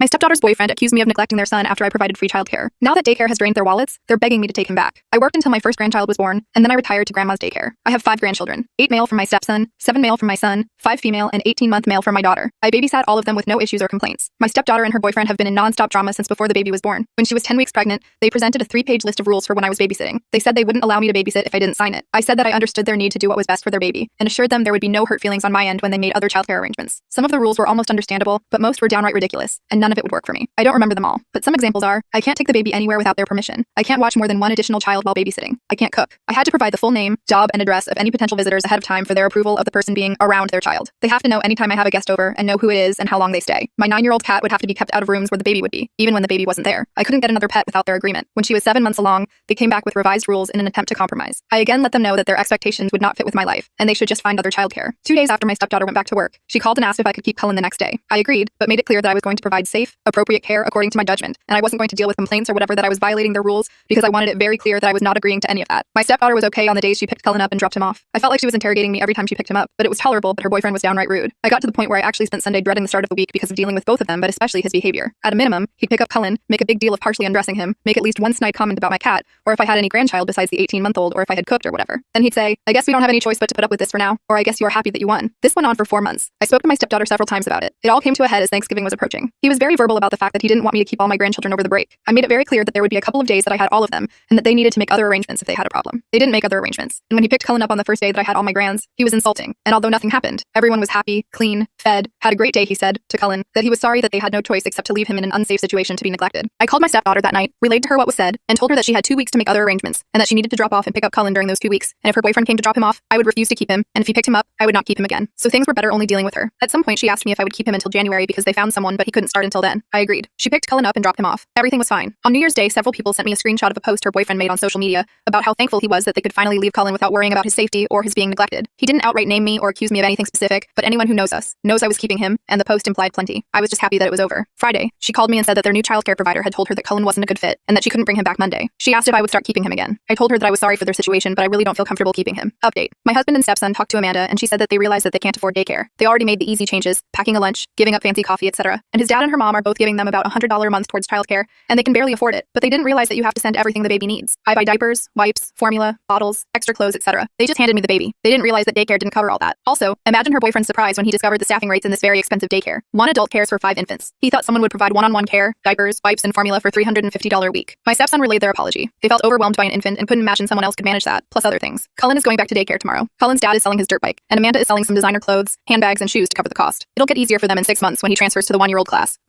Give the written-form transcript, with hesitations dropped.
My stepdaughter's boyfriend accused me of neglecting their son after I provided free childcare. Now that daycare has drained their wallets, they're begging me to take him back. I worked until my first grandchild was born, and then I retired to grandma's daycare. I have 5 grandchildren, 8 male from my stepson, 7 male from my son, 5 female, and 18-month male from my daughter. I babysat all of them with no issues or complaints. My stepdaughter and her boyfriend have been in non-stop drama since before the baby was born. When she was 10 weeks pregnant, they presented a 3-page list of rules for when I was babysitting. They said they wouldn't allow me to babysit if I didn't sign it. I said that I understood their need to do what was best for their baby, and assured them there would be no hurt feelings on my end when they made other childcare arrangements. Some of the rules were almost understandable, but most were downright ridiculous, and none of it would work for me. I don't remember them all, but some examples are: I can't take the baby anywhere without their permission. I can't watch more than 1 additional child while babysitting. I can't cook. I had to provide the full name, job, and address of any potential visitors ahead of time for their approval of the person being around their child. They have to know anytime I have a guest over and know who it is and how long they stay. My 9-year-old cat would have to be kept out of rooms where the baby would be, even when the baby wasn't there. I couldn't get another pet without their agreement. When she was 7 months along, they came back with revised rules in an attempt to compromise. I again let them know that their expectations would not fit with my life, and they should just find other childcare. 2 days after my stepdaughter went back to work, she called and asked if I could keep Cullen the next day. I agreed, but made it clear that I was going to provide safe, appropriate care according to my judgment, and I wasn't going to deal with complaints or whatever that I was violating their rules, because I wanted it very clear that I was not agreeing to any of that. My stepdaughter was okay on the days she picked Cullen up and dropped him off. I felt like she was interrogating me every time she picked him up, but it was tolerable, but her boyfriend was downright rude. I got to the point where I actually spent Sunday dreading the start of the week because of dealing with both of them, but especially his behavior. At a minimum, he'd pick up Cullen, make a big deal of partially undressing him, make at least one snide comment about my cat, or if I had any grandchild besides the 18-month-old, or if I had cooked or whatever. Then he'd say, "I guess we don't have any choice but to put up with this for now," or "I guess you are happy that you won." This went on for 4 months. I spoke to my stepdaughter several times about it. It all came to a head as Thanksgiving was approaching. He was very verbal about the fact that he didn't want me to keep all my grandchildren over the break. I made it very clear that there would be a couple of days that I had all of them, and that they needed to make other arrangements if they had a problem. They didn't make other arrangements, and when he picked Cullen up on the first day that I had all my grands, he was insulting. And although nothing happened, everyone was happy, clean, fed, had a great day, he said to Cullen, that he was sorry that they had no choice except to leave him in an unsafe situation to be neglected. I called my stepdaughter that night, relayed to her what was said, and told her that she had 2 weeks to make other arrangements, and that she needed to drop off and pick up Cullen during those 2 weeks, and if her boyfriend came to drop him off, I would refuse to keep him, and if he picked him up, I would not keep him again. So things were better only dealing with her. At some point she asked me if I would keep him until January because they found someone, but he couldn't start until then. I agreed. She picked Cullen up and dropped him off. Everything was fine. On New Year's Day, several people sent me a screenshot of a post her boyfriend made on social media about how thankful he was that they could finally leave Cullen without worrying about his safety or his being neglected. He didn't outright name me or accuse me of anything specific, but anyone who knows us knows I was keeping him, and the post implied plenty. I was just happy that it was over. Friday, she called me and said that their new childcare provider had told her that Cullen wasn't a good fit, and that she couldn't bring him back Monday. She asked if I would start keeping him again. I told her that I was sorry for their situation, but I really don't feel comfortable keeping him. Update. My husband and stepson talked to Amanda, and she said that they realized that they can't afford daycare. They already made the easy changes, packing a lunch, giving up fancy coffee, etc. And his dad and her mom are both giving them about $100 a month towards childcare, and they can barely afford it. But they didn't realize that you have to send everything the baby needs. I buy diapers, wipes, formula, bottles, extra clothes, etc. They just handed me the baby. They didn't realize that daycare didn't cover all that. Also, imagine her boyfriend's surprise when he discovered the staffing rates in this very expensive daycare. 1 adult cares for 5 infants. He thought someone would provide one-on-one care, diapers, wipes, and formula for $350 a week. My stepson relayed their apology. They felt overwhelmed by an infant and couldn't imagine someone else could manage that, plus other things. Cullen is going back to daycare tomorrow. Cullen's dad is selling his dirt bike, and Amanda is selling some designer clothes, handbags, and shoes to cover the cost. It'll get easier for them in 6 months when he transfers to the 1-year-old class, which